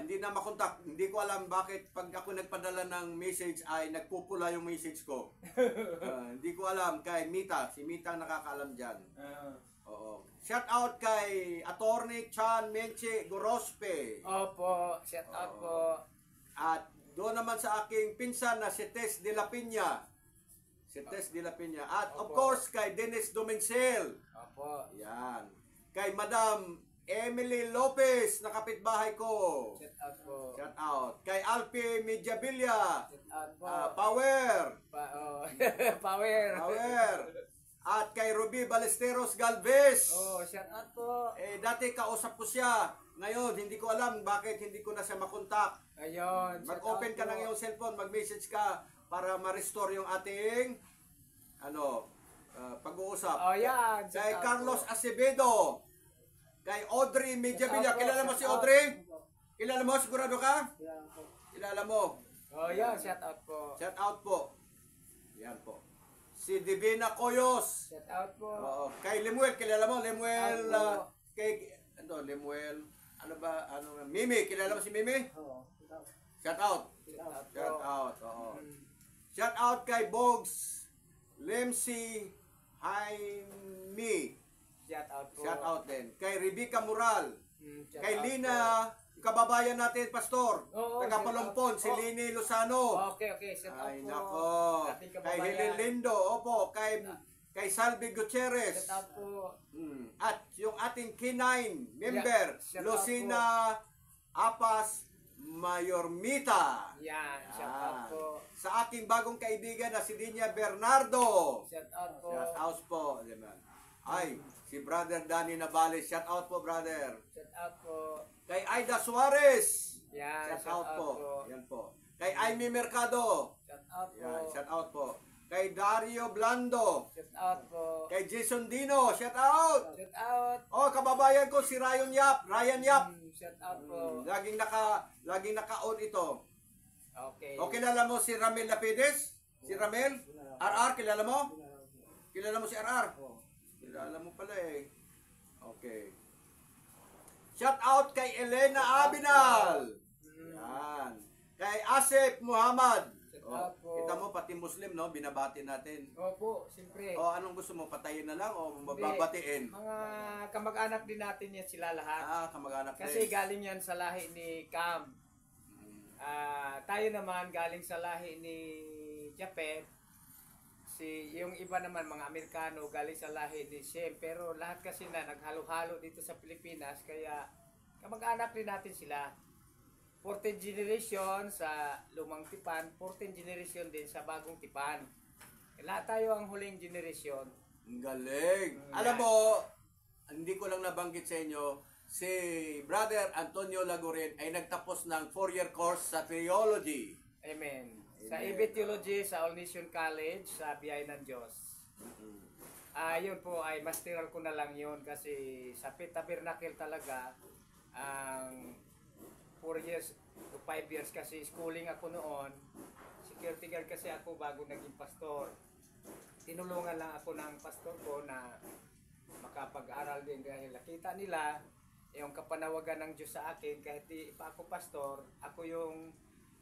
hindi na makontak. Hindi ko alam bakit pag ako nagpadala ng message ay nagpupula yung message ko. Hindi ko alam kay Mita. Si Mita ang nakakaalam dyan. Oo. Shout out kay Attorney Chan Menche Gorospe. Opo, shout out po. At doon naman sa aking pinsan na si Tess de la Piña. Si Tess de la Piña. At of course kay Dennis Domencel. Opo. Yan. Kay Madam Emily Lopez na kapitbahay ko. Shout out po. Shout out. Kay Alpi Mediabilia. Shout out po. Power. Power. Power. At kay Ruby Balesteros Galvez. Oh, shout out po. Dati kausap ko siya. Ngayon, hindi ko alam bakit hindi ko na siya makontak. Ayun. Mag-open ka ng iyong cellphone, mag-message ka para ma-restore yung ating pag-uusap. Oh, yan. Kay Carlos Acevedo. Kay Audrey Mediabilia. Kilala mo si Audrey? Kilala mo? Sigurado ka? Kilala mo. Oh, yan. Shout out po. Shout out po. Yan po. Si Divina Coyos. Shout out po. Oo. Kay Lemuel, kilala mo? Lemuel, kay, Lemuel, Mimi, kilala mo si Mimi? Oo. Shout out. Shout out, oo. Shout out kay Bogs, Lemsi, Jaime. Shout out po. Shout out din. Kay Rebecca Moral. Kay out Lina, kababayan natin, Pastor. Oo, Taga Palumpon, si Lini Lozano. Okay, shout out Ay, po. nako. Ating Kay kababayan. Helen Lindo, opo. Kay Salvi Gutierrez. Shout out po. At yung ating K9 member, Shout out Lucina Apas Mayormita. Yan, shout out po. Sa aking bagong kaibigan na si Dinya Bernardo. Shout out po. Shout out po. Ay, si Brother Danny Navales. Shout out po, brother. Shout out po. Kay Aida Suarez. Yan, Shout out po. po. Yan po. Kay Amy Mercado. Shout out po. Yan, shout out po. Kay Dario Blando. Shout out po. Kay Jason Dino. Shout out. Shout out. Oh, kababayan ko si Ryan Yap. Shout out po. Laging naka-on ito. Okay. O kilala mo si Ramel Lapides? Si Ramel? RR, kilala mo? Kilala mo si RR? Kilala mo pala eh. Okay. Shout out kay Elena Abinal. Yan. Kay Asif Muhammad. Out po. Kita mo pati Muslim no, binabati natin. Opo, siyempre. O anong gusto mo, patayin na lang o mababatiin? Mga kamag-anak din natin yan sila lahat. Kamag-anak Kasi din. galing yan sa lahi ni Cam. Tayo naman galing sa lahi ni Japet. Yung iba naman mga Amerikano galing sa lahi ni Shem. Pero lahat kasi na naghalo-halo dito sa Pilipinas. Kaya kamag-anak din natin sila. 14th generation sa lumang tipan, 14th generation din sa bagong tipan. Lahat tayo ang huling generation. Ang galing. Alam mo, hindi ko lang nabanggit sa inyo, si Brother Antonio Lagurin ay nagtapos ng 4-year course sa theology. Amen. Sa EB Theology sa All Nation College sa Biyay ng Diyos. Yun po ay masteral ko na lang yun kasi sa Tabernacle talaga ang 4 years to 5 years kasi schooling ako noon. Security guard kasi ako bago naging pastor. Tinulungan lang ako ng pastor ko na makapag-aral din dahil nakita nila yung kapanawagan ng Diyos sa akin kahit di pa ako pastor, ako yung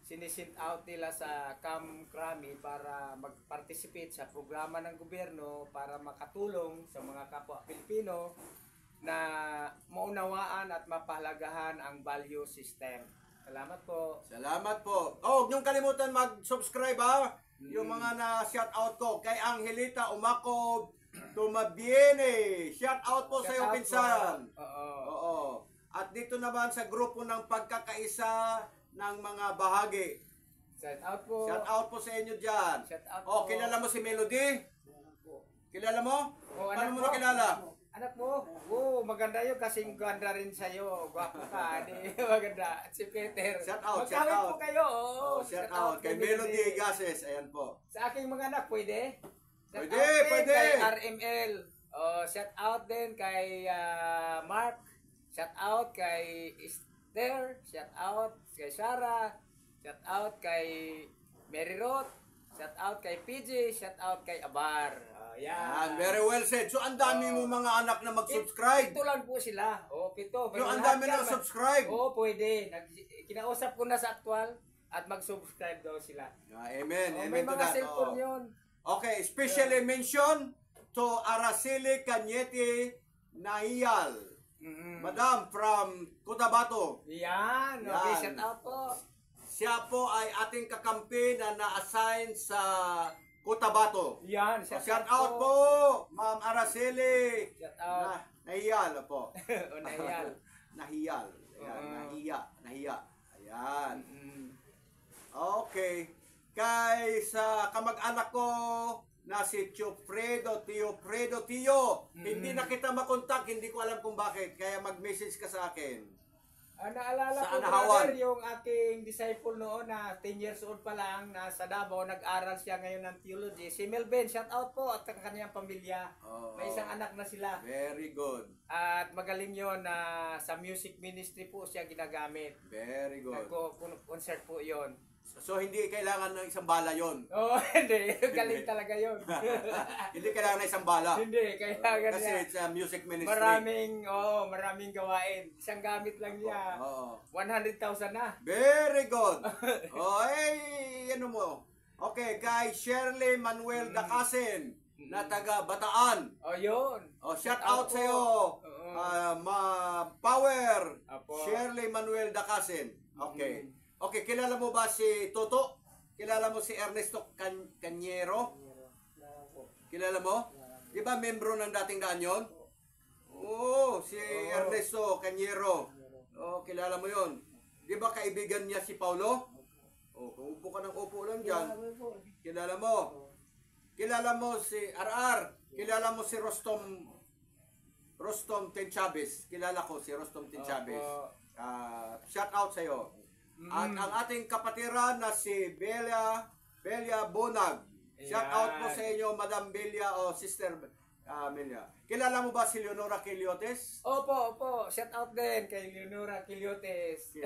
sinisint out nila sa Camp Crami para mag-participate sa programa ng gobyerno para makatulong sa mga kapwa Pilipino na maunawaan at mapahalagahan ang value system. Salamat po. Salamat po. Oh, huwag niyong kalimutan mag-subscribe ha. Yung mga na-shout out ko. Kay Angelita Umacob Tumabiene. Shout out po sa iyong pinsan. Oo. At dito naman sa grupo ng pagkakaisa ng mga bahagi. Shout out po. Shout out po sa inyo dyan. Shout out Oh, po. kilala mo si Melody? Kilala mo? Oh, Paano mo po. nakilala? Anak mo? Oo, maganda yun kasi ganda rin sa'yo. Gwapo ka. Maganda. At si Peter. Shout out, shout Magkawin out. po kayo. Oh, shout out. Kay Melody Gases. Ayan po. Sa aking mga anak, pwede? Shout Pwede, out din pwede. Kay RML. Oh, shout out din kay Mark. Shout out kay Esther. Shout out kay Sarah. Shout out kay Mary Roth. Shout out kay PG, shout out kay Abar. Yan, very well said. So, ang dami mo mga anak na mag-subscribe. Ito lang po sila. Pito. So, ang dami na subscribe. Pwede. Kinausap ko na sa actual at mag-subscribe daw sila. Amen. May Amen to mga that. cellphone yun. Okay, especially mention to Araceli Cañete Nahiyal. Madam from Cotabato. Yan. Okay, shout out po. Siya po ay ating kakampi na na-assign sa Cotabato. Yan, Shout out po, Ma'am Araceli. Shout out. Nahiyal po. Nahiyal. Nahiyal. Ayan, nahiya. Ayan. Okay. Kay sa kamag-anak ko na si Tio, hindi na kita makontak, hindi ko alam kung bakit. Kaya mag-message ka sa akin. Naalala Sa ko, Anahawan. brother, yung aking disciple noon na 10 years old pa lang, nasa Davao, nag-aral siya ngayon ng theology. Si Melvin, shout out po at ang kanyang pamilya. May isang anak na sila. Very good. At magaling yon na sa music ministry po siya ginagamit. Very good. Nagko-concert po yon. So, hindi kailangan ng isang bala yon. Hindi. Galing talaga yon. Hindi kailangan ng isang bala. Hindi. Kailangan Kasi niya. it's a music ministry. Maraming gawain. Isang gamit lang niya. 100,000 na. Very good. Ano mo. Okay, kay Shirley Manuel Dacasen na taga Bataan. Yun. Shout out sa iyo. Power. Apo. Shirley Manuel Dacasen. Okay. Okay, kilala mo ba si Toto? Kilala mo si Ernesto Cañero? Kilala mo? Di ba membro ng dating daan yun? Oo, si Ernesto Cañero. Kilala mo yun. Di ba kaibigan niya si Paulo? Kung upo ka ng upo lang dyan. Kilala mo? Kilala mo si RR? Kilala mo si Rostom Tenchabes? Kilala ko si Rostom Tenchabes. Shout out sa iyo. At ang ating kapatiran na si Belia Bonag. Shout out po sa inyo, Madam Belia o Sister Belia. Kilala mo ba si Leonora Quiliotes? Opo. Shout out din kay Leonora Quiliotes.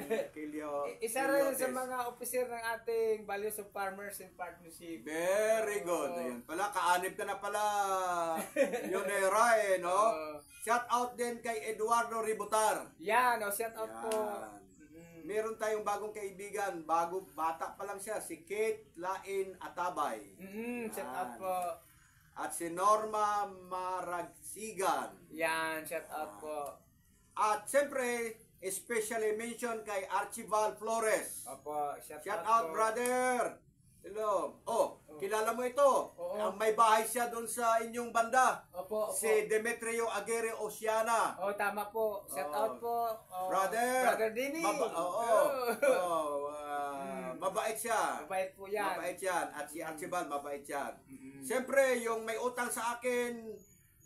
Isa rin sa mga officer ng ating Values of Farmers and Partnership. Very good. Ayun pala, kaanib ka na pala, Leonora no? Shout out din kay Eduardo Ributar. Yan, shout out po. Meron tayong bagong kaibigan, bata pa lang siya, si Kate Lain Atabay. Shout out po. At si Norma Maragsigan. Yan, shout out po. At siyempre, especially mention kay Archibald Flores. Opo, Shout out, po. brother. Hello. Kilala mo ito. Ang may bahay siya doon sa inyong banda. Opo. Si Demetrio Aguirre Oceana. Tama po. Shout out po. Brother Dini. Mabait siya. Mabait po yan. Mabait yan. At si Archibald, mabait yan. Siyempre, yung may utang sa akin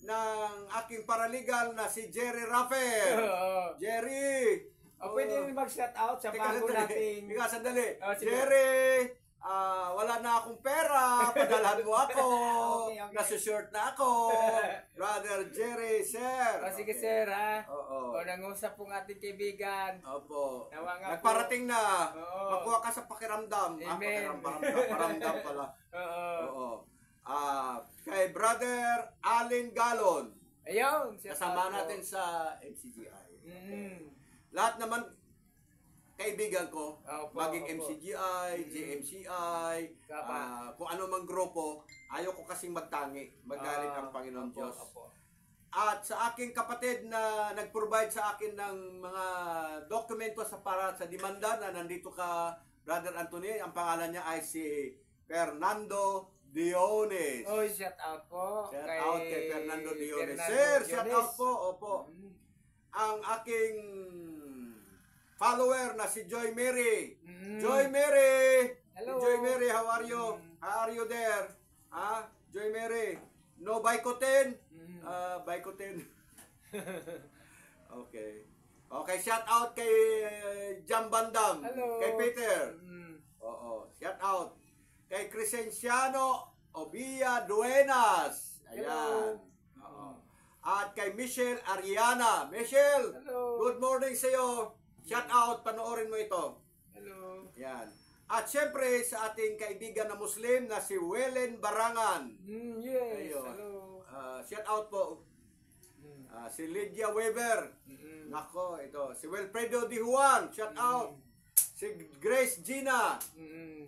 ng aking paralegal na si Jerry Raffel. Jerry! Pwede rin mag-shout out sa bago nating... Sandali. Sige. Jerry! Wala na akong pera. Padalhan mo ako. Okay. Nasushort na ako. Brother Jerry, sir. Sige sir ha. Oo. Nangusap pong ating kaibigan. Opo. Nawa nga Nagparating na. Oo. Makuha ka sa pakiramdam. Amen. Pakiramdam pala. Oo. Kay Brother Allen Galon. Ayun. Kasama natin sa MCGI. Lahat naman kaibigan ko, maging MCGI, JMCI, kung ano mang grupo, ayaw ko kasing magtangi, magalit ang Panginoon Diyos. At sa aking kapatid na nag-provide sa akin ng mga dokumento para sa demanda na nandito ka, Brother Anthony, ang pangalan niya ay si Fernando Diones. Shout out po. Shout out kay Fernando Diones. Sir, shout out po. Opo. Ang aking follower na si Joy Mary. Joy Mary! Hello. Joy Mary, how are you? How are you there? Joy Mary. No Bikotin? Bikotin. Okay. Okay, shout out kay Jam Bandam. Hello. Kay Peter. Oo, shout out. Kay Crescenciano Obia Duenas. Ayan. Oo. At kay Michelle Ariana. Michelle, Hello. good morning sa iyo. Shout out, panoorin mo ito. Hello. Yan. At syempre sa ating kaibigan na Muslim na si Welen Barangan. Yes. Ayun. Hello. Shout out po. Si Lydia Weber. Nako, ito. Si Wilfredo Di Juan. Shout out. Si Grace Gina.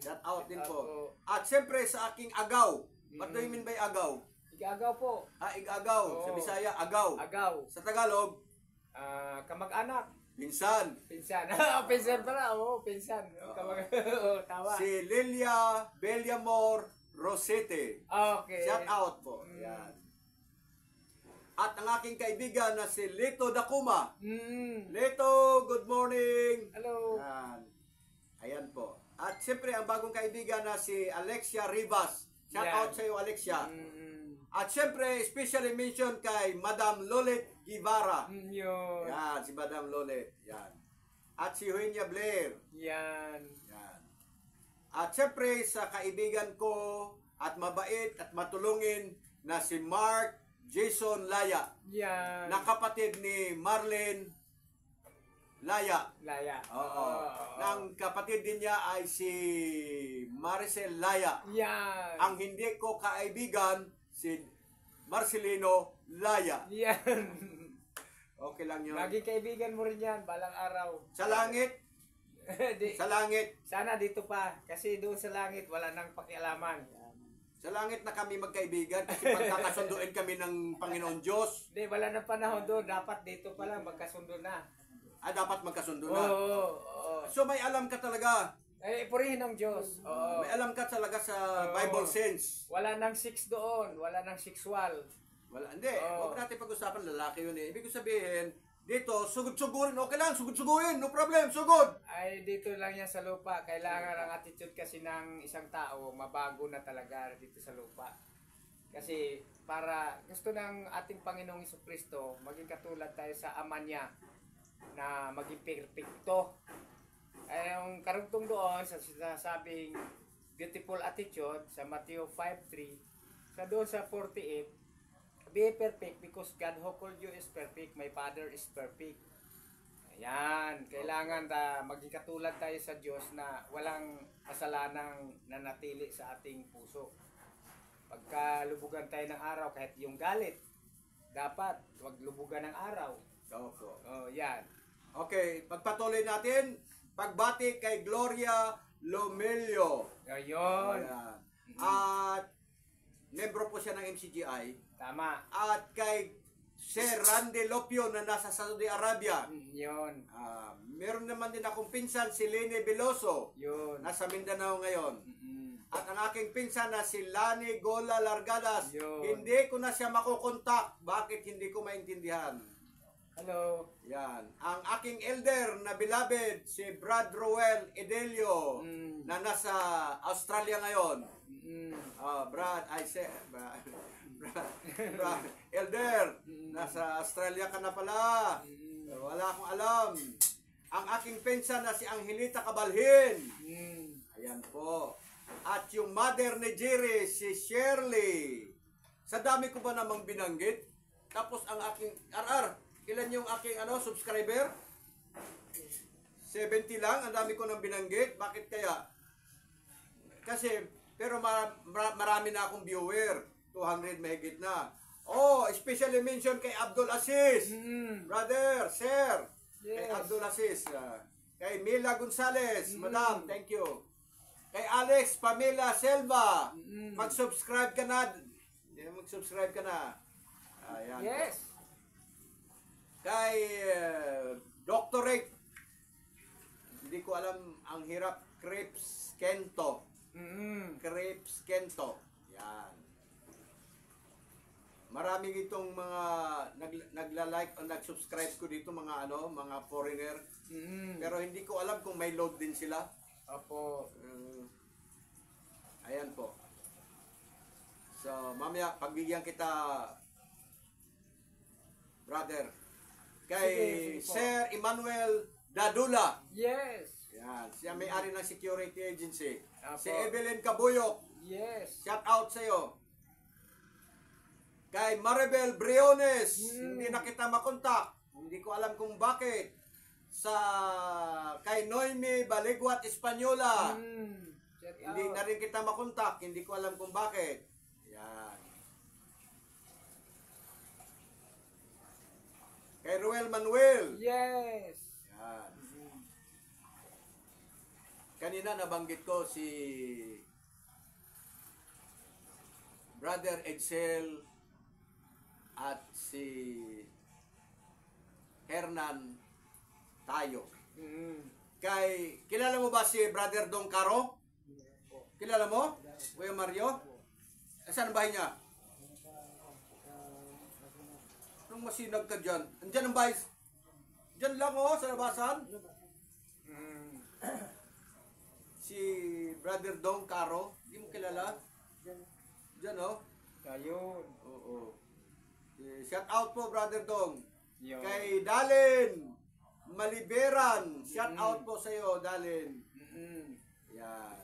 Shout out din po. At syempre sa aking agaw. What do you mean by agaw? Igagaw po. Igagaw. Sa Bisaya, agaw. Agaw. Sa Tagalog, kamag-anak. pinsan. Pinsan. Pinsan pala. Pinsan. Tawa. Si Lilia Bellamor Rosete. Okay. Shout out po. Yan. At ang aking kaibigan na si Lito Dakuma. Lito, good morning. Hello. Yan. Ayan po. At siyempre ang bagong kaibigan na si Alexia Rivas. Shout Yan. out sa iyo, Alexia. At siyempre, especially mention kay Madam Lolet Guevara. Yun. Yan, si Madam Lolet. Yan. At si Huenya Blair. Yan. Yan. At siyempre sa kaibigan ko at mabait at matulungin na si Mark Jason Laya. Yan. Na kapatid ni Marlene Laya. Laya. Oo. Nang kapatid din niya ay si Maricel Laya. Yan. Ang hindi ko kaibigan si Marcelino Laya. Yan. Okay lang yun. Lagi kaibigan mo rin yan, balang araw. Sa langit, sa langit, Sana dito pa, kasi doon sa langit wala nang pakialaman. sa langit na kami magkaibigan kasi pagkakasunduin kami ng Panginoon Diyos. Hindi, wala nang panahon doon. Dapat dito pa lang magkasundo na. Dapat magkasundo na. Oo. So may alam ka talaga. Purihin ng Diyos. Oo. May alam ka talaga sa Bible sense. Wala nang sex doon. Wala nang sexual. Wala, hindi. Huwag natin pag-usapan lalaki yun eh. Ibig ko sabihin, dito, sugod-sugurin. Okay lang, sugod-sugurin. No problem, sugod. Ay, dito lang yan sa lupa. Kailangan ang attitude kasi ng isang tao, mabago na talaga dito sa lupa. Kasi para gusto ng ating Panginoong Jesucristo, maging katulad tayo sa Ama niya na maging perfecto. Ay, yung karugtong doon sa sinasabing beautiful attitude sa Matthew 5:3, sa doon sa 48, be perfect because God who called you is perfect, my Father is perfect. Ayan, kailangan maging katulad tayo sa Diyos na walang kasalanang nanatili sa ating puso. Pagka lubugan tayo ng araw, kahit yung galit, dapat wag lubugan ng araw. Opo. Yan. Okay, pagpatuloy natin. Pagbati kay Gloria Lomelio. Ayun. Ayan. At membro po siya ng MCGI. Tama. At kay Sir Randy Lopio na nasa Saudi Arabia. Yun. Meron naman din akong pinsan si Lene Veloso. Yun. Nasa Mindanao ngayon. At ang aking pinsan na si Lani Gola Largadas. Yun. Hindi ko na siya makukontak. Bakit hindi ko maintindihan? Hello. Yan. Ang aking elder na beloved, si Brad Roel Edelio, na nasa Australia ngayon. Brad, Brad, elder, nasa Australia ka na pala. Wala akong alam. Ang aking pensa na si Angelita Cabalhin. Ayan po. At yung mother ni Jerry, si Shirley. Sa dami ko ba namang binanggit? Tapos ang aking ilan yung aking subscriber? 70 lang, ang dami ko nang binanggit. Bakit kaya? Kasi, pero marami na akong viewer. 200 mahigit na. Especially mention kay Abdul Aziz. Brother, sir. Yes. Kay Abdul Aziz. Kay Mila Gonzales. Madam, thank you. Kay Alex Pamela Selva. Mag-subscribe ka na. Mag-subscribe ka na. Ayan. Yes. Kay Dr. Rick, hindi ko alam ang hirap, Crepes Kento. Crepes Kento. Yan. Maraming itong mga nagla-like o nag-subscribe ko dito, mga mga foreigner. Pero hindi ko alam kung may load din sila. Opo. Ayan po. So, mamaya pagbigyan kita, brother. Kay Sige po. Sir Emmanuel Dadula. Yes. Yan. Siya may-ari ng security agency. Apo. Si Evelyn Cabuyok. Yes. Shout out sa iyo. Kay Maribel Briones. Hindi na kita makontak. Hindi ko alam kung bakit. sa kay Noemi Baligwat Espanyola. Shout Hindi out. na rin kita makontak, hindi ko alam kung bakit. Yan. Kay Ruel Manuel. Yes. Yan. Kanina nabanggit ko si Brother Excel at si Hernan Tayo. Kilala mo ba si Brother Dong Caro? Kilala mo? Kuya Mario? Saan ang bahay niya? Anong masinag ka dyan? Andyan ang bahay. Dyan lang oh, sa labasan. Si Brother Dong Caro. Hindi mo kilala? Dyan oh. Ayun. Oo. Shout out po Brother Dong. Yun. Kay Dalin Maliberan. Shout out po sa iyo Dalin. Yan.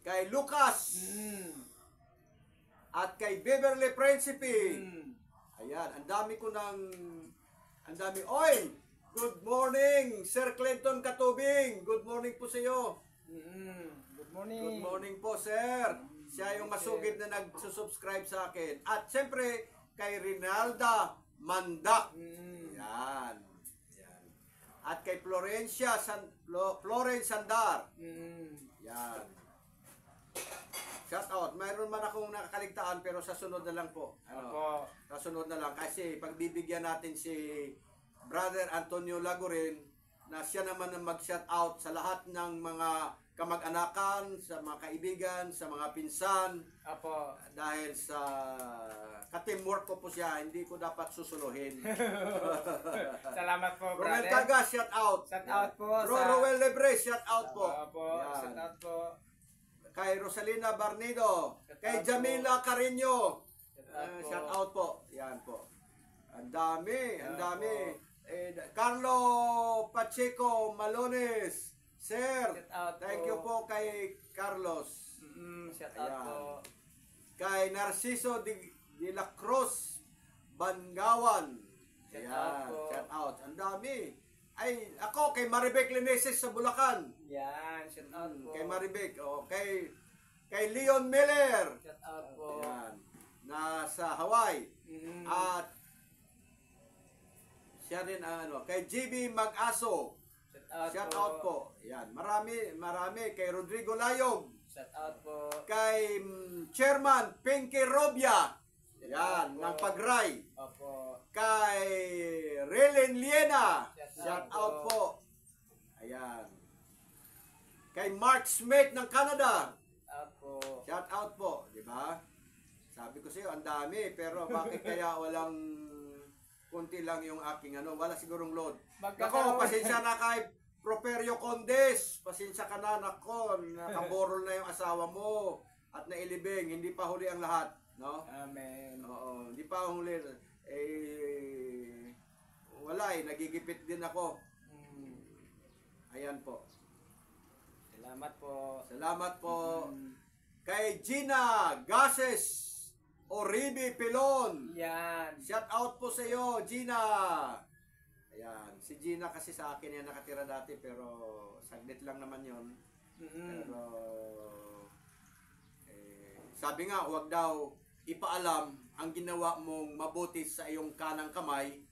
Kay Lucas. At kay Beverly Principe. Ayan, ang dami oy. Good morning Sir Clinton Katubing. Good morning po sa iyo. Good morning. Good morning po, sir. Siya yung masugid na nagsusubscribe sa akin. At siyempre, kay Rinalda Mandak. Yan. Yan. At kay Florence Sandar. Yan. Shout out. Mayroon man akong nakakaligtaan pero sa sunod na lang po. Opo. Sa sunod na lang. Kasi pagbibigyan natin si Brother Antonio Lagurin na siya naman ang mag-shout out sa lahat ng mga kamag-anakan, sa mga kaibigan, sa mga pinsan. Opo. Dahil sa ka-teamwork ko po siya, hindi ko dapat susuluhin. Salamat po, Romel brother. Taga, shout out. Shout out po Roel Lebre, shout out po. Opo. Yan. Shout out po. Kay Rosalina Barnido. Shout Kay out po. Jamila Carino. Shout out po. Shout out po. Yan po. Ang dami, ang Yan dami. po. Carlo Pacheco Malones. Sir, Shout out thank po. you po kay Carlos. Shout out Ayan. po. Kay Narciso de la Cruz Bangawan. Shout Ayan, out po. shout out. Ang dami. Ay, ako kay Maribek Lineses sa Bulacan. Yan. Shout out po. Kay Maribek. O, kay Leon Miller. Shout out po. Ayan. Nasa Hawaii. At siya rin kay GB Mag-aso. Shout out po. Yan, marami kay Rodrigo Layog. Shout out po. Kay Chairman Pinky Robia. Shout Yan, out po. ng Pagray. Opo. Kay Relen Liena. Shout Shout out out po. po. Ayan. Kay Mark Smith ng Canada. Shout out po. Shout out po, di ba? Sabi ko sa iyo, ang dami, pero bakit kaya walang kunti lang yung aking wala sigurong load. Nako, pasensya na kay Properio Condes. Pasensya ka na, nako, nakaborol na yung asawa mo at nailibing, hindi pa huli ang lahat, no? Amen. Oo, hindi pa huli. Wala nagigipit din ako. Ayan po. Salamat po. Salamat po. Kay Gina Gases Oribi Pilon. Yan. Shout out po sa iyo, Gina. Ayan, si Gina kasi sa akin yan nakatira dati pero saglit lang naman yon. Pero sabi nga, huwag daw ipaalam ang ginawa mong mabuti sa iyong kanang kamay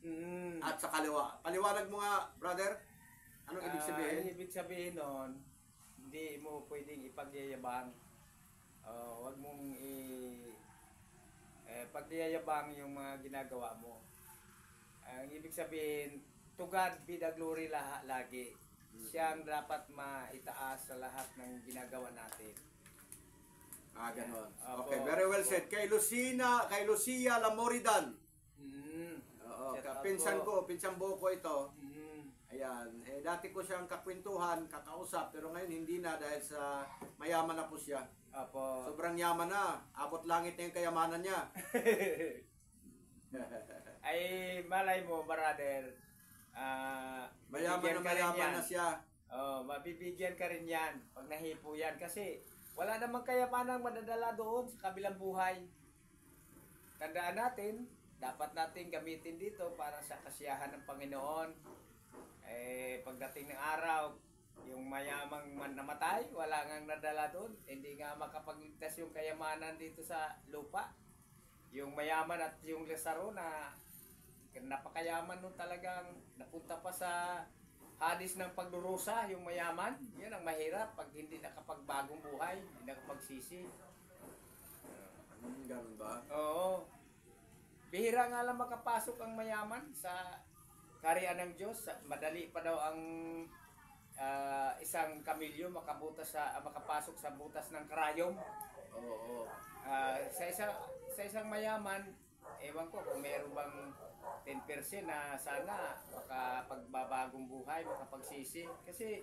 at sa kaliwa. Paliwanag mo nga, brother. Anong ibig sabihin? Ang ibig sabihin nun, hindi mo pwedeng ipagyayabang. Huwag mong pagyayabang yung mga ginagawa mo. Ang ibig sabihin, to God be the glory lagi. Siyang dapat maitaas sa lahat ng ginagawa natin. Ganon. Opo. Okay, very well said. Kay Lucia Lamoridan. Oo, Shout out pinsan po. pinsan buo ko ito. Ayan, dati ko siyang kakwentuhan, kakausap, pero ngayon hindi na dahil sa mayaman na po siya. Opo. Sobrang yaman na, abot langit na yung kayamanan niya. Ay, malay mo, brother. Mayaman na bibigyan ka rin mayaman yan. na siya. Mabibigyan ka rin yan pag nahipo yan. Kasi wala namang kayamanang madadala doon sa kabilang buhay. Tandaan natin, dapat natin gamitin dito para sa kasiyahan ng Panginoon. Pagdating ng araw, yung mayamang namatay, wala ngang nadala doon. Hindi nga makapagligtas yung kayamanan dito sa lupa. Yung mayaman at yung Lazaro na napakayaman nun talagang napunta pa sa hadis ng pagdurusa, yung mayaman. Yan ang mahirap pag hindi nakapagbagong buhay, hindi nakapagsisi. Ganun ba? Oo. Bihira nga lang makapasok ang mayaman sa kaharian ng Diyos. Madali pa daw ang isang kamilyo makapasok sa butas ng karayom. Oo. Sa isang mayaman, ewan ko kung meron bang 10% na sana makapagbabagong buhay, makapagsisi. Kasi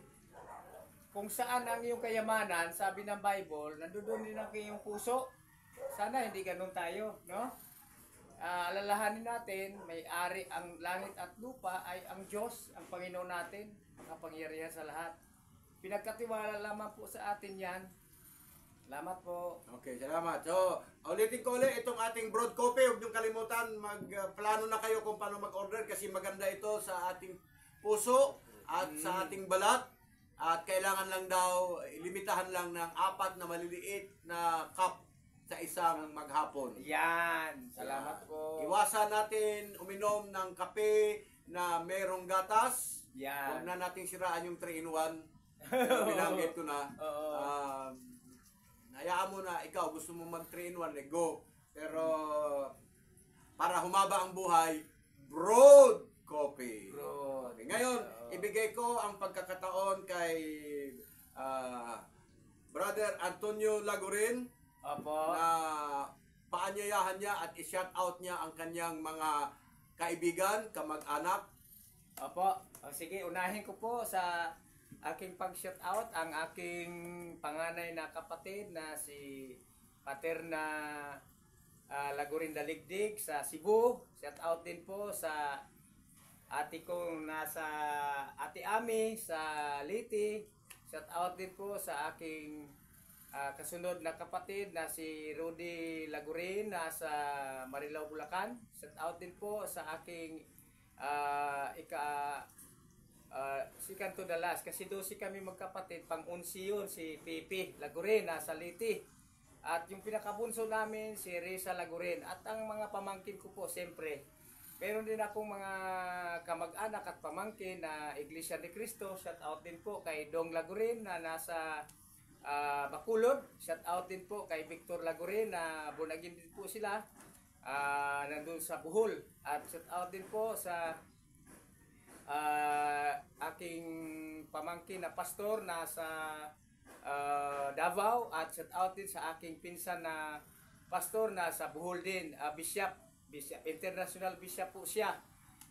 kung saan ang iyong kayamanan, sabi ng Bible, nandoon din ang iyong puso. Sana hindi ganun tayo, no? Alalahanin natin, may-ari ang langit at lupa ay ang Diyos, ang Panginoon natin, makapangyarihan sa lahat. Pinagkatiwala lamang po sa atin yan. Salamat po. Okay, salamat. So, ulitin ko ulit itong ating broad copy. Huwag niyong kalimutan, magplano na kayo kung paano mag-order kasi maganda ito sa ating puso at sa ating balat. At kailangan lang daw, limitahan lang ng 4 na maliliit na cup sa isang maghapon. Yan. Salamat po. Iwasan natin uminom ng kape na merong gatas. Yan. Huwag na nating siraan yung 3-in-1. Pero binanggit ko na. Hayaan mo na ikaw gusto mo mag 3-in-1, go. Pero para humaba ang buhay, broad coffee. Broad. Okay. Ngayon, ibigay ko ang pagkakataon kay Brother Antonio Lagurin Opo. na paanyayahan niya at i-shout out niya ang kanyang mga kaibigan, kamag-anak. Opo. Sige, unahin ko po sa aking pag-shout out ang aking panganay na kapatid na si Pater na Lagurin Daligdig sa Cebu. Shout out din po sa ate kong nasa Ate Ami sa Liti. Shout out din po sa aking kasunod na kapatid na si Rudy Lagurin nasa Marilao, Bulacan. Shout out din po sa aking si Canto Dalas kasi doon kami magkapatid, pang-unsi yun, si Pipi Lagurin nasa Liti. At yung pinakabunso namin si Risa Lagurin at ang mga pamangkin ko po siyempre. Meron din akong mga kamag-anak at pamangkin na Iglesia ni Cristo. Shout out din po kay Dong Lagurin na nasa Bacolod. Shout out din po kay Victor Lagurin na bunagin din po sila nandun sa Bohol. At shout out din po sa aking pamangkin na pastor na sa Davao at shout out din sa aking pinsan na pastor na sa Bohol din, Bishop, international bishop po siya.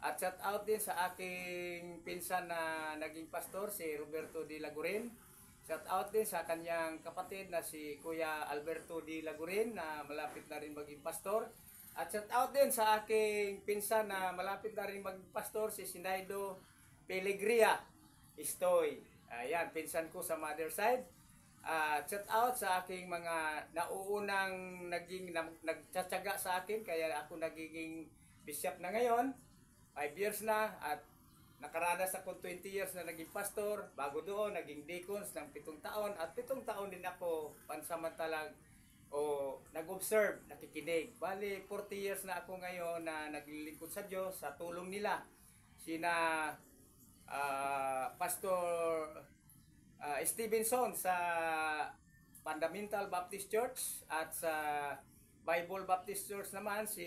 At shout out din sa aking pinsan na naging pastor si Roberto D. Lagurin. Shout out din sa kanyang kapatid na si Kuya Alberto D. Lagurin na malapit na rin maging pastor. At shout out din sa aking pinsan na malapit na rin magpastor si Sinaido Pelegria Istoy. Ayan, pinsan ko sa mother side. Shout out sa aking mga nauunang nagtsatsaga sa akin kaya ako nagiging bishop na ngayon. 5 years na at nakaranas ako 20 years na naging pastor. Bago doon, naging deacons ng 7 taon at 7 taon din ako pansamantalang nag-observe, nakikinig. Bali, 40 years na ako ngayon na naglilingkod sa Diyos sa tulong nila. Sina Pastor Stevenson sa Fundamental Baptist Church at sa Bible Baptist Church naman si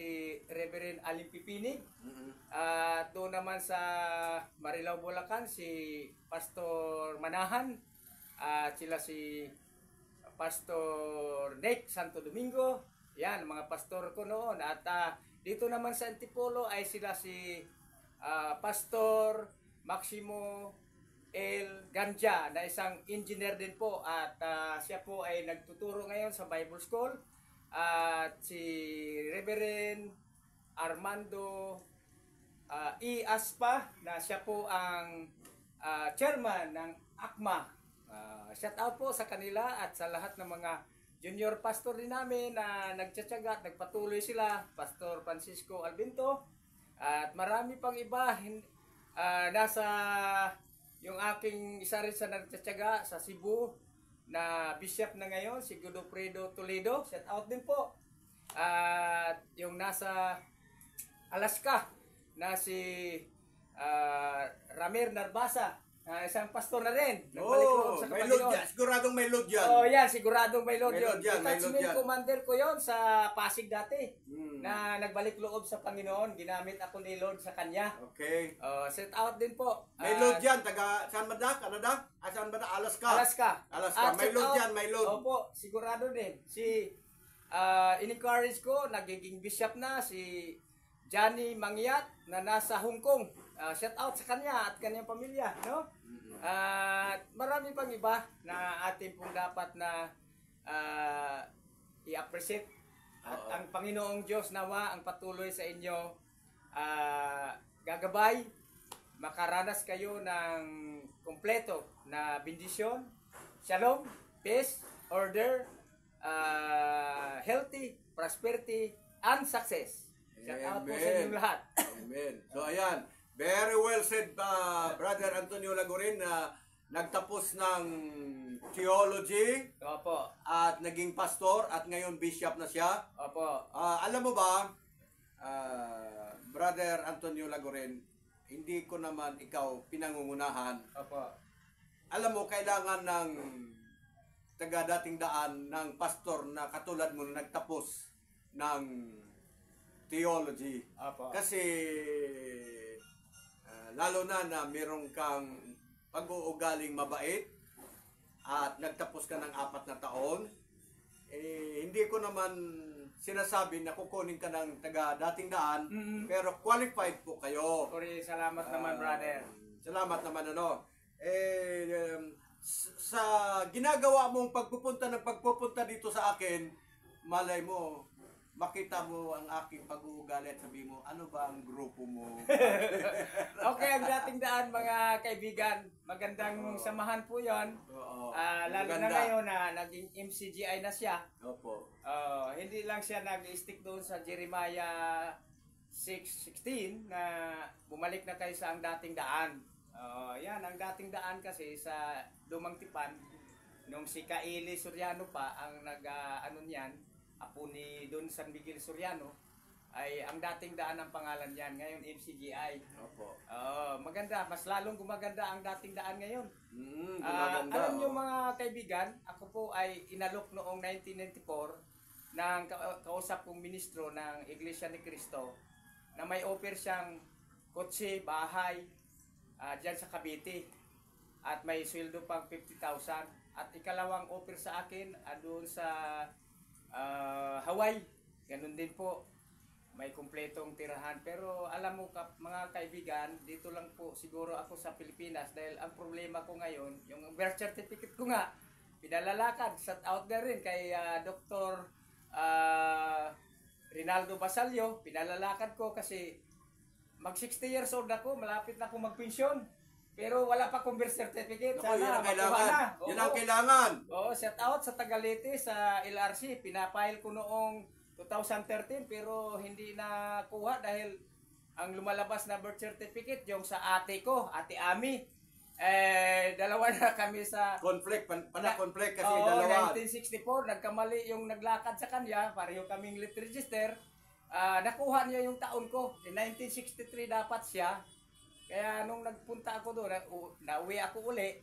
Reverend Alim Pipinig. At doon naman sa Marilao, Bulacan si Pastor Manahan at sila si Pastor Nick Santo Domingo. Yan, mga pastor ko noon. At dito naman sa Antipolo ay sila si Pastor Maximo L. Ganja na isang engineer din po. At siya po ay nagtuturo ngayon sa Bible School. At si Reverend Armando E. Aspa na siya po ang chairman ng ACMA. Shout out po sa kanila at sa lahat ng mga junior pastor din namin na nagtsatsaga at nagpatuloy sila. Pastor Francisco Albinto at marami pang iba. nasa yung aking isa rin sa nagtsatsaga sa Cebu na bishop na ngayon, si Godofredo Toledo. Shout out din po. At yung nasa Alaska na si Ramir Narbasa, isang pastor na rin. Nagbalik loob sa may load Panginoon. yan. Siguradong may load yan. Oh, yan, siguradong may load May yun. load yan, may load Detachment yan. commander ko yon sa Pasig dati. Na nagbalik loob sa Panginoon. Ginamit ako ni Lord sa kanya. Okay. Set out din po. May load yan. Taga, saan ba na? Canada? Saan ba na? Alaska? Alaska. Alaska. May set load out, yan, may load. Opo, sigurado din. In-encourage ko, nagiging bishop na si Johnny Mangyat na nasa Hong Kong. Shout out sa kanya at kanyang pamilya, no? At marami pang iba na atin pong dapat na i-appreciate. At ang Panginoong Diyos nawa ang patuloy sa inyo gagabay, makaranas kayo ng kumpleto na bendisyon, shalom, peace, order, healthy, prosperity, and success. Shout out po sa inyong lahat. Amen. So ayan, very well said Brother Antonio Lagurin na nagtapos ng theology Opo. at naging pastor at ngayon bishop na siya. Opo. Alam mo ba, Brother Antonio Lagurin, hindi ko naman ikaw pinangungunahan. Opo. Alam mo, kailangan ng taga-dating daan ng pastor na katulad mo na nagtapos ng theology. Opo. Kasi lalo na merong kang pag-uugaling mabait at nagtapos ka ng 4 na taon, hindi ko naman sinasabi na kukunin ka ng taga-dating daan, pero qualified po kayo. Sorry, salamat naman, brother. Salamat naman sa ginagawa mong pagpupunta dito sa akin, malay mo, makita mo ang aking pag-uugali at sabi mo, ano ba ang grupo mo? Okay, ang dating daan mga kaibigan, magandang samahan po yon. Lalo na ngayon na naging MCGI na siya. Opo. Hindi lang siya nag-stick doon sa Jeremiah 6:16 na bumalik na kayo sa ang dating daan. Yan, ang dating daan kasi sa Lumang Tipan, nung si Kaili Soriano pa ang nag-ano niyan, apo ni Don San Miguel Soriano, ay ang dating daan ang pangalan niyan, ngayon MCGI. Opo. Maganda, mas lalong gumaganda ang dating daan ngayon. Gumaganda, Alam niyo mga kaibigan, ako po ay inalok noong 1994 ng kausap kong ministro ng Iglesia ni Cristo na may offer siyang kotse, bahay, dyan sa Cavite at may sweldo pang 50,000 at ikalawang offer sa akin doon sa Hawaii, ganun din po, may kumpletong tirahan. Pero alam mo mga kaibigan, dito lang po siguro ako sa Pilipinas dahil ang problema ko ngayon, yung birth certificate ko nga pinalalakad. Shout out na rin kay Dr. Rinaldo Basalio, pinalalakad ko kasi mag 60 years old ako, malapit na ako magpensyon. Pero wala pa akong birth certificate. Naku, yun ang makuha kailangan. na. Yun ang kailangan. Shout out sa Tagalete sa LRC. Pinapile ko noong 2013 pero hindi na kuha dahil ang lumalabas na birth certificate yung sa ate ko, Ate Ami. Dalawa na kami sa Conflict, conflict kasi Oo, dalawa. 1964, nagkamali yung naglakad sa kanya, pareho kaming lit register. Nakuha niya yung taon ko. In 1963 dapat siya. Kaya nung nagpunta ako doon, nauwi ako uli.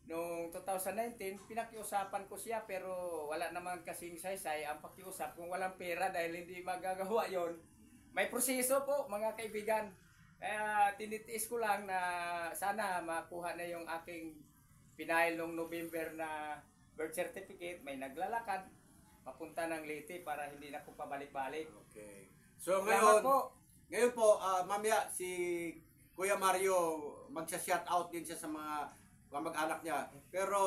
Noong 2019, pinakiusapan ko siya pero wala naman kasing saysay ang pakiusap kung walang pera dahil hindi magagawa yon. May proseso po mga kaibigan. Kaya tinitiis ko lang na sana makuha na yung aking pinail noong November na birth certificate. May naglalakad papunta ng Leyte para hindi na ko pabalik-balik. Okay. So Salamat ngayon po, mamaya si Kuya Mario magsa-shout out din siya sa mga kamag-anak niya. Pero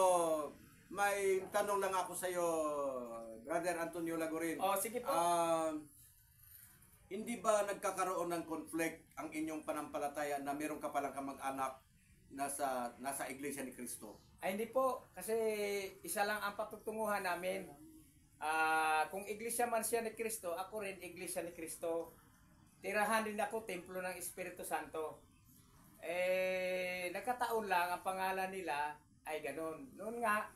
may tanong lang ako sa iyo, Brother Antonio Lagurin. Sige po. Hindi ba nagkakaroon ng conflict ang inyong panampalataya na meron ka palang kamag-anak nasa Iglesia ni Cristo? Ay hindi po, kasi isa lang ang patutunguhan namin. Kung iglesia man siya ni Cristo, ako rin iglesia ni Cristo. Tirahan din ako, templo ng Espiritu Santo. Nagkataon lang ang pangalan nila ay ganun. Noon nga,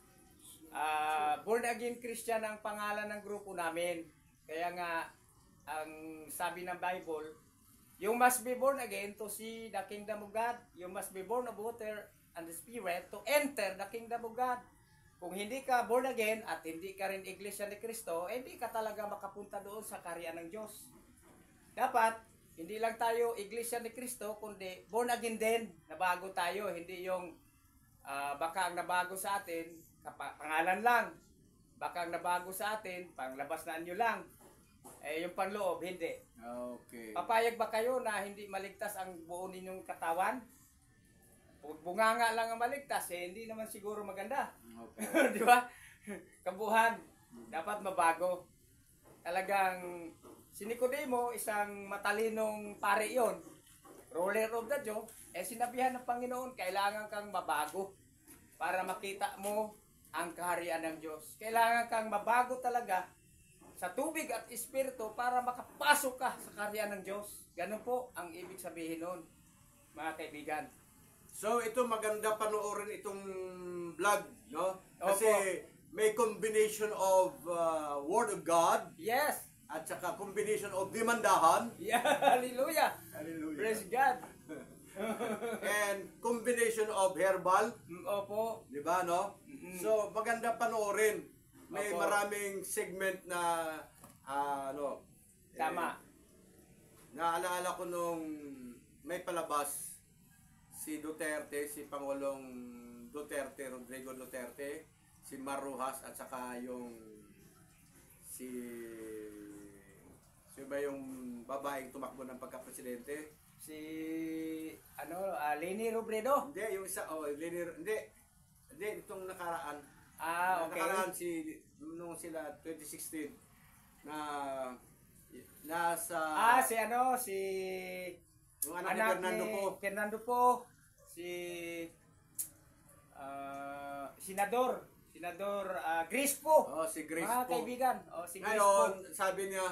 Born Again Christian ang pangalan ng grupo namin. Kaya nga, ang sabi ng Bible, you must be born again to see the kingdom of God. You must be born of water and the Spirit to enter the kingdom of God. Kung hindi ka born again at hindi ka rin Iglesia ni Cristo, hindi ka talaga makapunta doon sa kaharian ng Diyos. Dapat, hindi lang tayo Iglesia ni Cristo, kundi born again din, nabago tayo. Hindi yung baka ang nabago sa atin, pangalan lang. Baka ang nabago sa atin, panglabas na anyo lang. Yung panloob, hindi. Okay. Papayag ba kayo na hindi maligtas ang buo ninyong katawan? Kung bunganga lang ang maligtas, hindi naman siguro maganda. Okay. Di ba? Kabuhan, dapat mabago. Talagang si Nicodemo, isang matalinong pare yon, ruler of the Jew, sinabihan ng Panginoon, kailangan kang mabago para makita mo ang kaharian ng Diyos. Kailangan kang mabago talaga sa tubig at espiritu para makapasok ka sa kaharian ng Diyos. Ganun po ang ibig sabihin nun, mga kaibigan. So ito maganda panoorin itong vlog, no? Kasi Opo. may combination of Word of God Yes! at saka combination of demandahan. Yeah, hallelujah! Hallelujah. Praise God! And combination of herbal, Opo. di ba, no? So maganda panoorin. May Opo. maraming segment na Tama. Naalala ko nung may palabas si Duterte, si Pangulong Duterte, Rodrigo Duterte, si Marrojas at saka yung si ba yung babaeng tumakbo ng pagka-presidente? Si Leni Robredo. Hindi, yung isa, hindi, itong nakaraan. Okay. Nakaraan nung sila 2016 na nasa Si yung anak ni Fernando po, si Senador Grispo. Si Grace Mga po. kaibigan, si Grispo. Ngayon, sabi niya,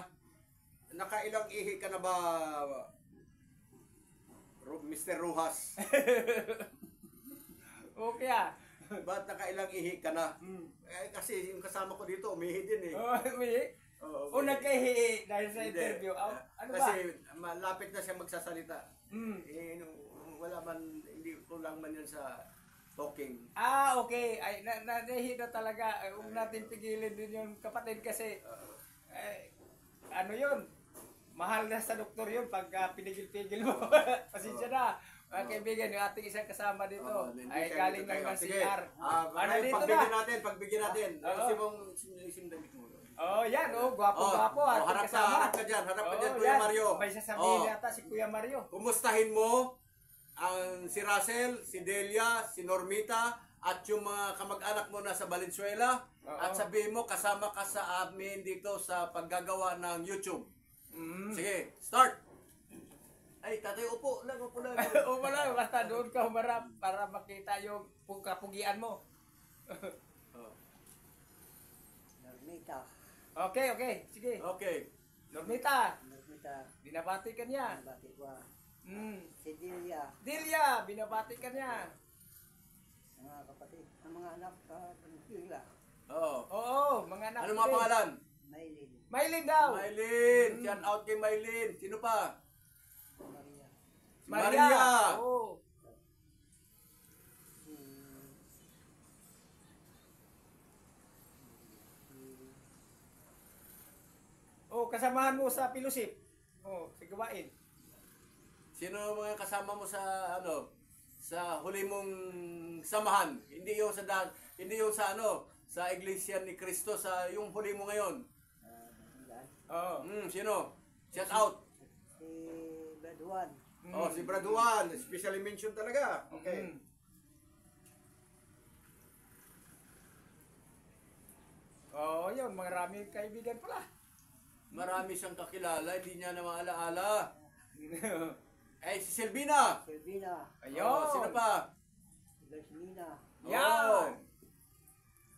nakailang ihi ka na ba, Mr. Rojas? Okay Ba't nakailang ihi ka na? Kasi yung kasama ko dito, umihi din eh. Umihi? Oo, Nagkahihi dahil sa Hindi. interview. Ano ba? Kasi malapit na siya magsasalita. Mm. Wala man, hindi kulang man yun sa talking. Okay. Ay, nahihi na talaga. Huwag natin pigilin din yung kapatid kasi ano yun? Mahal na sa doktor yun pag pinigil-pigil mo. Pasensya na. Mga kaibigan, yung ating isang kasama dito ay galing ng CR. Pagbigyan natin. Yung damit mo. Yan, gwapo-gwapo. Harap ka dyan, Kuya Mario. May sasabihin yata si Kuya Mario. Kumustahin mo ang si Russell, si Delia, si Normita, at yung mga kamag-anak mo na sa Valenzuela. At sabihin mo, kasama ka sa amin dito sa paggagawa ng YouTube. Sige, start! Ay, tatay, upo lang. Upo lang, basta doon ka humarap para makita yung kapugian mo. Normita. Okay, sige. Okay. Normita, Normita. binabati ka niya. Bakit wa? Si Si Delia. Delia, binabati ka niya. Mga kapatid. Ang mga anak ka. Delia. Oo, mga anak. Ano mga pangalan? Maylin. Maylin daw. Maylin. Shout out kay Maylin. Sino pa? Maria. Maria. Oo. Kasamahan mo sa fellowship. Sa gawain. Sino mga kasama mo sa sa huli mong samahan? Hindi yung sa sa Iglesia ni Cristo, sa yung huli mo ngayon. Sino? Shout out. Si Baduan. Si Brad Juan, specially mention talaga. Okay. Yun, maraming kaibigan pala. Marami siyang kakilala, hindi niya na maalaala. Si Selvina. Selvina. Ayun. Sino pa? Si Gasmina. Yan.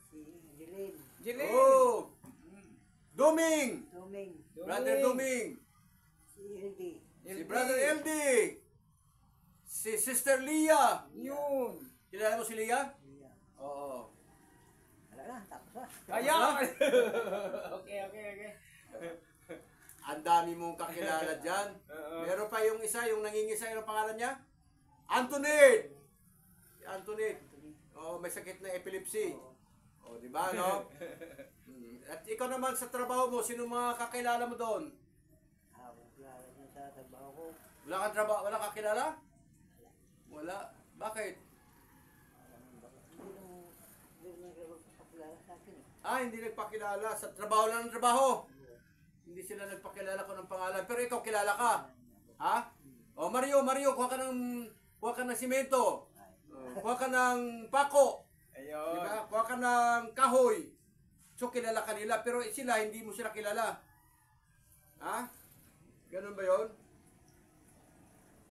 Si Jeline. Jilin. Duming. Doming. Brother Duming. Si Hildy. Si Brother LD. Si Sister Sister Leah. Yun. Kilala mo si Leah? Iya. Oo. Wala na, tapos na. Ayan. Okay. Ang dami mong kakilala dyan. Meron pa yung isa, yung nangingisay, yung pangalan niya? Antoinette! Si Antoinette. Oo, may sakit na epilepsy. O, di ba, no? At ikaw naman sa trabaho mo, sino mga kakilala mo doon? Wala na sa trabaho ko. Wala kang trabaho, wala kang kakilala? Wala. Bakit? Hindi na nagpapakilala sa akin eh. Hindi nagpakilala. Sa trabaho lang ng trabaho. Hindi sila nagpakilala ko ng pangalan. Pero ikaw kilala ka. Ha? O Mario, kuha ka ng simento. Kuha ka ng pako. Ayun. Diba? Kuha ka ng kahoy. So kilala ka nila. Pero sila, hindi mo sila kilala. Ha? Ganun ba yon?